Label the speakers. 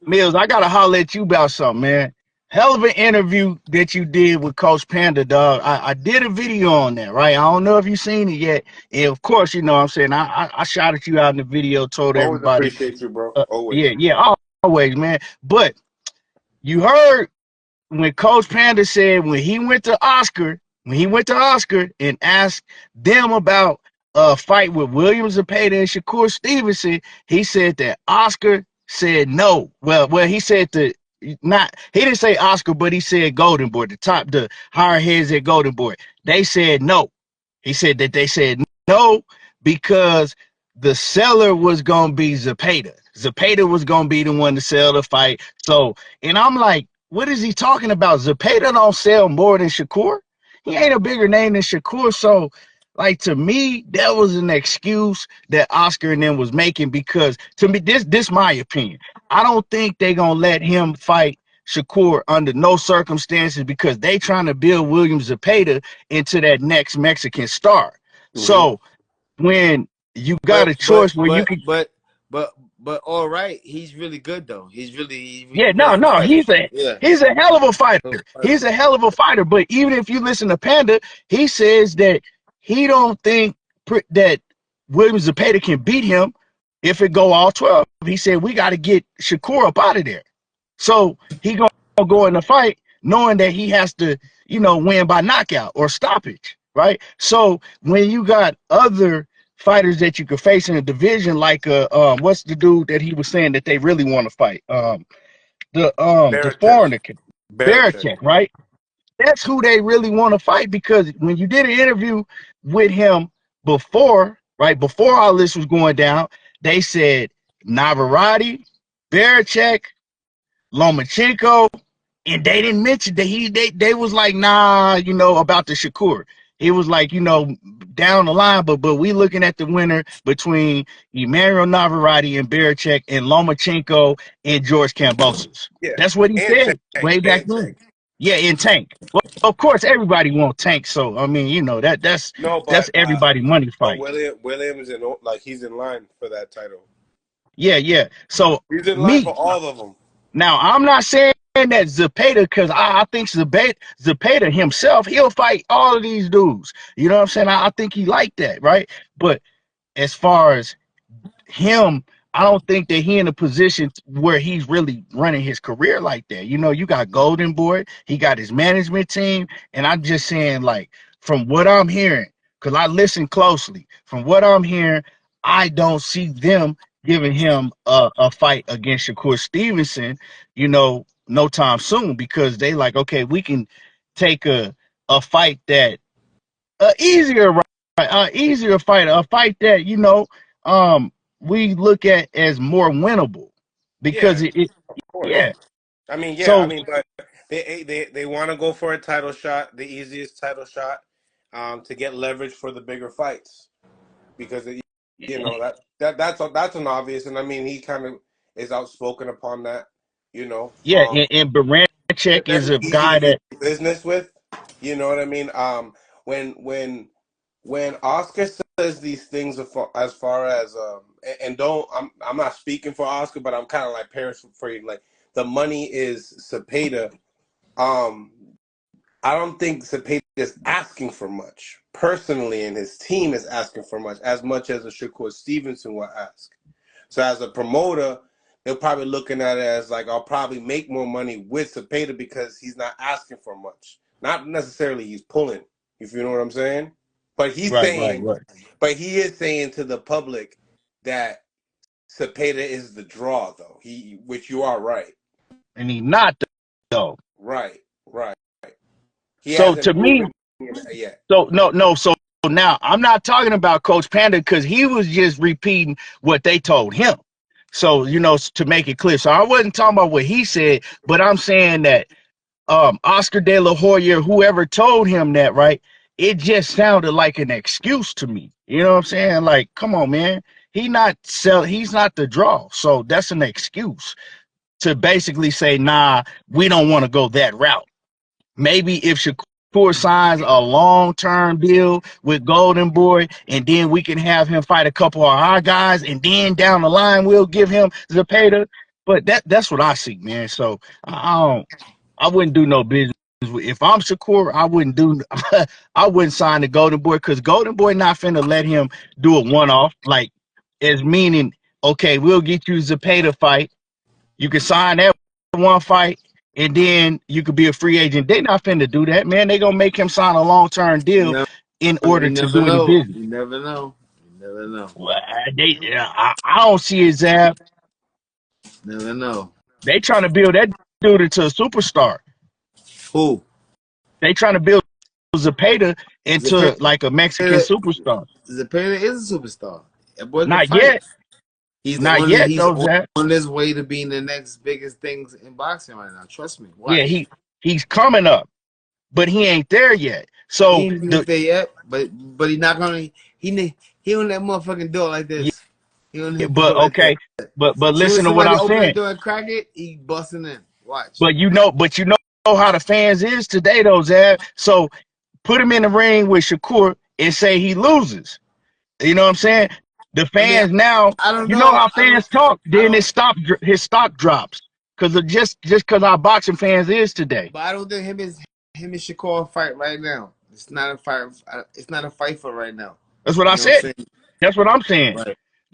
Speaker 1: Mills, I gotta holler at you about something, man. Hell of an interview that you did with Coach Panda, dog. I did a video on that, right? I don't know if you've seen it yet. And of course, you know what I'm saying. I shouted you out in the video, told
Speaker 2: Always
Speaker 1: everybody,
Speaker 2: appreciate you, bro.
Speaker 1: yeah,
Speaker 2: Always.
Speaker 1: yeah, always, man. But you heard when Coach Panda said when he went to Oscar and asked them about a fight with William Zepeda and Shakur Stevenson, he said that Oscar said no. Well, he said not he didn't say Oscar, but he said Golden Boy, the higher heads at Golden Boy. They said no. He said that they said no because the seller was gonna be Zepeda. Zepeda was gonna be the one to sell the fight. So, and I'm like, what is he talking about? Zepeda don't sell more than Shakur. He ain't a bigger name than Shakur. So, like to me, that was an excuse that Oscar and them was making because to me, this my opinion. I don't think they gonna let him fight Shakur under no circumstances because they trying to build William Zepeda into that next Mexican star.
Speaker 2: Hmm.
Speaker 1: So when you got
Speaker 3: But
Speaker 1: a
Speaker 3: but
Speaker 1: choice where you
Speaker 3: but
Speaker 1: can,
Speaker 3: but but but all right, he's really good though.
Speaker 1: yeah,
Speaker 3: He does
Speaker 1: no,
Speaker 3: fight. Yeah.
Speaker 1: he's a hell of a fighter. He's a hell of a fighter. But even if you listen to Panda, he says that he don't think that William Zepeda can beat him if it go all 12. He said we got to get Shakur up out of there. So he gonna go in the fight knowing that he has to, win by knockout or stoppage, right? So when you got other fighters that you could face in a division, like what's the dude that he was saying that they really want to fight? The
Speaker 2: Baratek.
Speaker 1: foreigner,
Speaker 2: Baratek.
Speaker 1: Baratek, right? That's who they really want to fight because when you did an interview with him before, right before all this was going down, they said Navarrete, Baratek, Lomachenko, and they didn't mention that they was like, nah, about the Shakur. It was like, down the line, but we looking at the winner between Emmanuel Navarrete and Baratek and Lomachenko and George Kambosos.
Speaker 2: Yeah.
Speaker 1: That's what he
Speaker 2: And
Speaker 1: said
Speaker 2: Tank.
Speaker 1: way back
Speaker 2: And
Speaker 1: then.
Speaker 2: Tank.
Speaker 1: Yeah, in Tank. Well, of course, everybody wants Tank. So I mean,
Speaker 2: No,
Speaker 1: that's
Speaker 2: but
Speaker 1: everybody money fight.
Speaker 2: Williams in like he's in line for that title.
Speaker 1: Yeah, yeah. So
Speaker 2: He's in line for
Speaker 1: me,
Speaker 2: all of them.
Speaker 1: now, I'm not saying that Zepeda, because I think Zepeda himself, he'll fight all of these dudes. You know what I'm saying? I think he like that, right? But as far as him, I don't think that he in a position where he's really running his career like that. You got Golden Boy, he got his management team, and I'm just saying, like, from what I'm hearing, because I listen closely, from what I'm hearing, I don't see them giving him a fight against Shakur Stevenson, no time soon, because they like, okay, we can take a fight that easier, right? Easier fight, a fight that um we look at as more winnable because
Speaker 2: Yeah,
Speaker 1: it
Speaker 2: of course.
Speaker 1: yeah.
Speaker 2: I mean, yeah, I
Speaker 1: So
Speaker 2: mean, but they want to go for a title shot, the easiest title shot, to get leverage for the bigger fights because that's an obvious, and I mean he kind of is outspoken upon that, you know.
Speaker 1: yeah, and Baranchek
Speaker 2: Very
Speaker 1: is a
Speaker 2: easy to
Speaker 1: guy
Speaker 2: do
Speaker 1: that
Speaker 2: business with, you know what I mean. When Oscar says these things as far as and don't I'm not speaking for Oscar, but I'm kind of like paraphrasing like the money is Cepeda. Um, I don't think Cepeda is asking for much personally, and his team is asking for much as a Shakur Stevenson will ask. So as a promoter, they're probably looking at it as like I'll probably make more money with Cepeda because he's not asking for much. Not necessarily he's pulling, if you know what I'm saying. But
Speaker 1: right,
Speaker 2: but he is saying to the public that Cepeda is the draw, though. Which you are right.
Speaker 1: and he not though.
Speaker 2: Right, right. He
Speaker 1: So
Speaker 2: hasn't
Speaker 1: to me,
Speaker 2: proven it yet.
Speaker 1: so now I'm not talking about Coach Panda because he was just repeating what they told him. So to make it clear, so I wasn't talking about what he said, but I'm saying that Oscar De La Hoya, whoever told him that, right? It just sounded like an excuse to me. You know what I'm saying? Like, come on, man. He's not the draw. So that's an excuse to basically say, nah, we don't want to go that route. Maybe if Shakur signs a long-term deal with Golden Boy, and then we can have him fight a couple of our guys, and then down the line we'll give him Zepeda. But that's what I see, man. So I wouldn't do no business. If I'm Shakur, I wouldn't do. I wouldn't sign the Golden Boy because Golden Boy not finna let him do a one off. Like, as meaning, okay, we'll get you Zepeda fight. You can sign that one fight, and then you could be a free agent. They not finna do that, man. They gonna make him sign a long term deal in order
Speaker 3: You
Speaker 1: to
Speaker 3: never
Speaker 1: do any
Speaker 3: know.
Speaker 1: business.
Speaker 3: You never know. You never know.
Speaker 1: Well, I don't see his Zab.
Speaker 3: Never know.
Speaker 1: They trying to build that dude into a superstar.
Speaker 3: Who?
Speaker 1: They trying to build Zepeda into
Speaker 3: Zepeda,
Speaker 1: like a Mexican superstar.
Speaker 3: Zepeda is a superstar. That boy can
Speaker 1: Not
Speaker 3: fight.
Speaker 1: yet.
Speaker 3: He's
Speaker 1: Not yet,
Speaker 3: he's
Speaker 1: though, Zach.
Speaker 3: on his way to being the next biggest things in boxing right now. Trust me.
Speaker 1: Yeah,
Speaker 3: Watch.
Speaker 1: he's coming up, but he ain't there yet.
Speaker 3: He
Speaker 1: So
Speaker 3: ain't even there yet, but he's not gonna he on that motherfucking door like
Speaker 1: yeah,
Speaker 3: this. He on his
Speaker 1: but
Speaker 3: door like this.
Speaker 1: okay, but
Speaker 3: As soon as
Speaker 1: listen to what
Speaker 3: somebody
Speaker 1: I'm
Speaker 3: open that
Speaker 1: saying.
Speaker 3: door and crack it, he busting in. Watch.
Speaker 1: But you know how the fans is today, though, Zach. So put him in the ring with Shakur and say he loses. You know what I'm saying? The
Speaker 3: I mean,
Speaker 1: fans now,
Speaker 3: I don't
Speaker 1: you know
Speaker 3: know.
Speaker 1: how fans talk.
Speaker 3: I
Speaker 1: Then
Speaker 3: don't
Speaker 1: his stock drops because of just because our boxing fans is today.
Speaker 3: but I don't think him and Shakur fight right now. It's not a fight. It's not a fight for right now.
Speaker 1: That's what I
Speaker 3: You know what I'm
Speaker 1: said.
Speaker 3: saying?
Speaker 1: That's what I'm saying.
Speaker 3: Right.